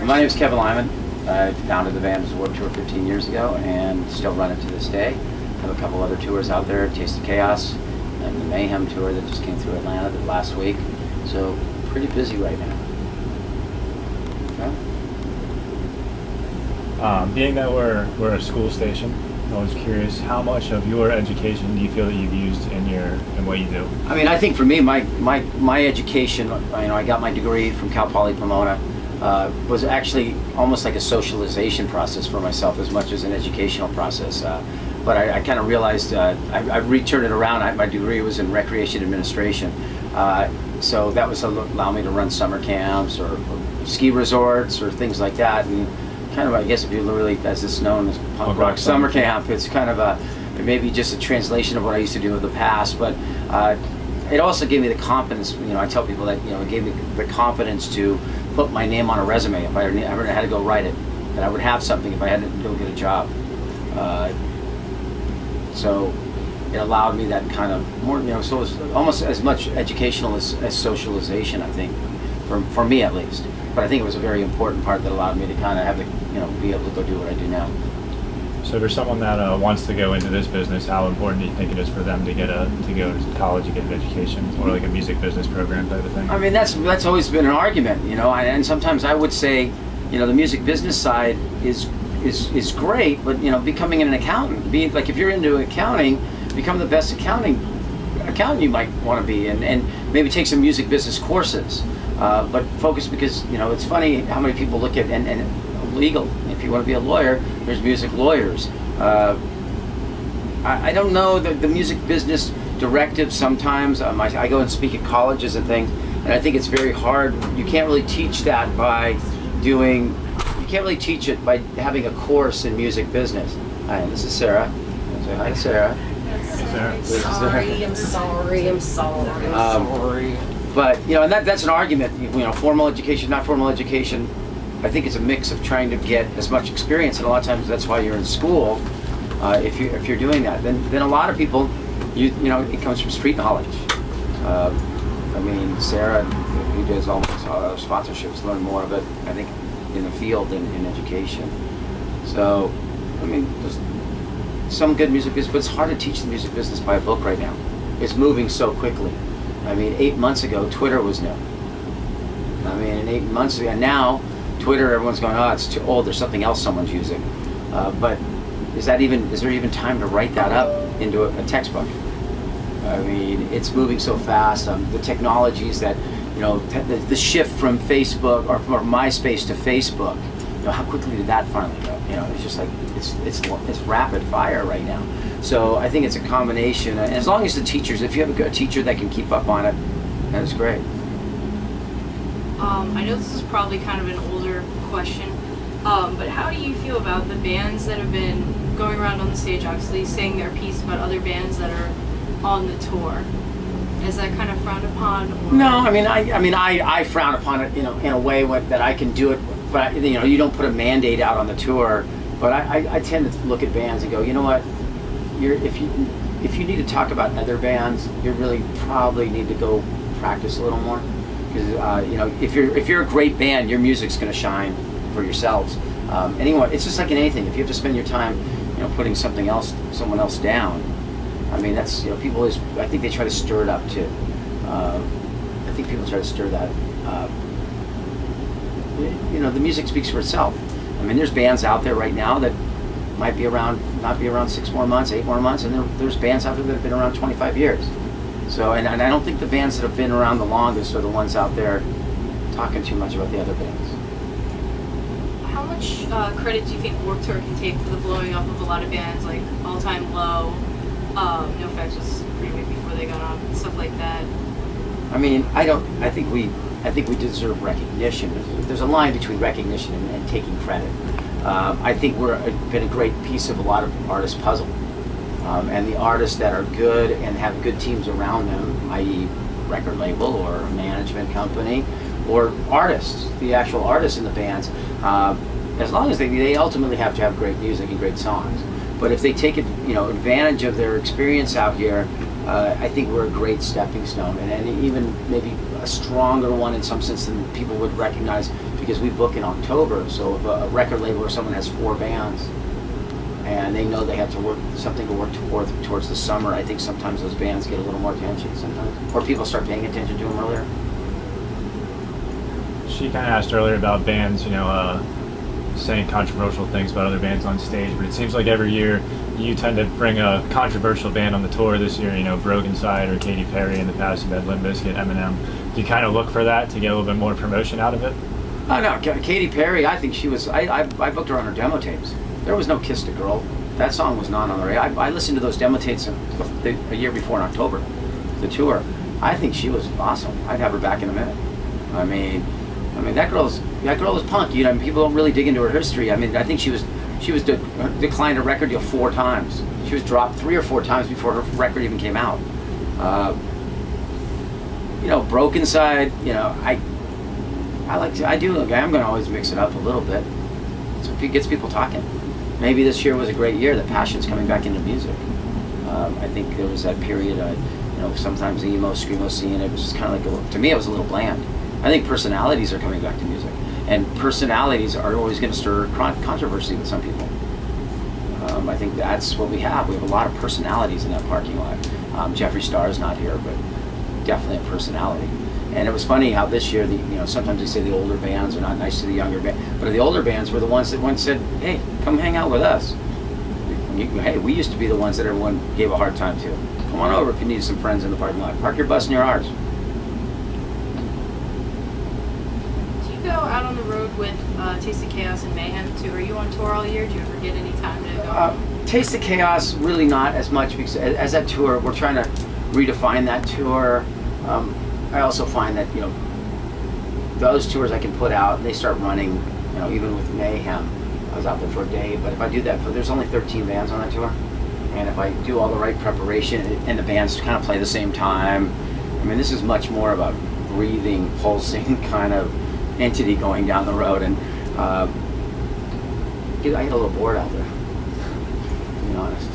My name is Kevin Lyman. I founded the band as a Warped Tour 15 years ago and still run it to this day. I have a couple other tours out there, Taste of Chaos and the Mayhem tour that just came through Atlanta last week. So pretty busy right now. Okay. Being that we're a school station, I was curious, how much of your education do you feel that you've used in what you do? I mean, I think for me, my education, I got my degree from Cal Poly Pomona, was actually almost like a socialization process for myself as much as an educational process. But I kind of realized I returned it around. My degree was in recreation administration, so that was allow me to run summer camps or ski resorts or things like that. And kind of, I guess, if you really, as it's known as punk rock summer camp, it's kind of it may be just a translation of what I used to do in the past, but it also gave me the confidence. I tell people that it gave me the confidence to put my name on a resume if I ever had to go write it, that I would have something if I had to go get a job. So it allowed me that kind of more, so it was almost as much educational as socialization, I think, for me at least. But I think it was a very important part that allowed me to kind of have to, be able to go do what I do now. So for someone that wants to go into this business, how important do you think it is for them to go to college and get an education, or like a music business program type of thing? I mean, that's always been an argument, and sometimes I would say, the music business side is great, but becoming an accountant, if you're into accounting, become the best accountant you might want to be, and maybe take some music business courses, but focus, because it's funny how many people look at and legal. If you want to be a lawyer, there's music lawyers. I don't know the music business directive sometimes. I go and speak at colleges and things, and I think it's very hard. You can't really teach that by doing. You can't really teach it by having a course in music business. Hi, this is Sarah. Say hi, Sarah. Hey, Sarah. I'm sorry. But and that's an argument. Formal education, not formal education. I think it's a mix of trying to get as much experience, and a lot of times that's why you're in school. If you're doing that, then a lot of people, it comes from street knowledge. I mean, Sarah, who does all sponsorships, learn more of it, I think, in the field than in education. So, I mean, there's some good music business, but it's hard to teach the music business by a book right now. It's moving so quickly. I mean, 8 months ago, Twitter was new. I mean, 8 months ago, now, Twitter, everyone's going, oh, it's too old, there's something else someone's using. But is there even time to write that up into a textbook? I mean, it's moving so fast. The technologies that, the shift from Facebook or MySpace to Facebook, how quickly did that finally go? It's just like, it's rapid fire right now. So I think it's a combination, and as long as the teachers, if you have a good teacher that can keep up on it, that's great. I know this is probably kind of an older question, but how do you feel about the bands that have been going around on the stage, obviously saying their piece about other bands that are on the tour? Is that kind of frowned upon? Or? No, I frown upon it, in a way that I can do it, but you don't put a mandate out on the tour. But I tend to look at bands and go, you know what, if you need to talk about other bands, you really probably need to go practice a little more. Because if you're a great band, your music's going to shine for yourselves. It's just like in anything. If you have to spend your time, putting someone else down. I mean, that's people always. I think they try to stir it up too. I think people try to stir that. The music speaks for itself. I mean, there's bands out there right now that might be around, not be around 6 more months, 8 more months, and there's bands out there that have been around 25 years. So, and I don't think the bands that have been around the longest are the ones out there talking too much about the other bands. How much credit do you think Warped Tour can take for the blowing up of a lot of bands, like All Time Low, No Effects was pretty big before they got on, stuff like that? I mean, I think we deserve recognition. There's a line between recognition and taking credit. I think we've been a great piece of a lot of artists' puzzle. And the artists that are good and have good teams around them, i.e. record label or a management company, or artists, the actual artists in the bands, as long as they ultimately have to have great music and great songs. But if they take advantage of their experience out here, I think we're a great stepping stone, and even maybe a stronger one in some sense than people would recognize, because we book in October. So if a record label or someone has 4 bands, and they know they have to work something to work towards the summer, I think sometimes those bands get a little more attention sometimes, or people start paying attention to them earlier. She kind of asked earlier about bands, saying controversial things about other bands on stage, but it seems like every year you tend to bring a controversial band on the tour. This year, Broken Side or Katy Perry. In the past, you've had Limp Bizkit, Eminem. Do you kind of look for that to get a little bit more promotion out of it? Oh no, Katy Perry, I think she was, I booked her on her demo tapes. There was no Kiss the Girl. That song was not on the radio. I listened to those demo tapes a year before in October, the tour. I think she was awesome. I'd have her back in a minute. I mean that girl was punk. People don't really dig into her history. I think she was declined a record deal 4 times. She was dropped 3 or 4 times before her record even came out. Broken Side. I'm going to always mix it up a little bit. So it gets people talking. Maybe this year was a great year. The passion's coming back into music. I think there was that period. Sometimes the emo, screamo scene. It was just kind of like to me, it was a little bland. I think personalities are coming back to music, and personalities are always going to stir controversy with some people. I think that's what we have. We have a lot of personalities in that parking lot. Jeffree Star's not here, but definitely a personality. And it was funny how this year, sometimes they say the older bands are not nice to the younger band, but the older bands were the ones that once said, "Hey, come hang out with us." Hey, we used to be the ones that everyone gave a hard time to. Come on over if you need some friends in the parking lot. Park your bus near ours. Do you go out on the road with Taste of Chaos and Mayhem too? Are you on tour all year? Do you ever get any time to go? Taste of Chaos, really not as much, because as that tour, we're trying to redefine that tour. I also find that those tours I can put out, they start running. Even with Mayhem, I was out there for a day. But if I do that, there's only 13 bands on that tour, and if I do all the right preparation and the bands kind of play the same time, this is much more of a breathing, pulsing kind of entity going down the road. And I get a little bored out there, to be honest.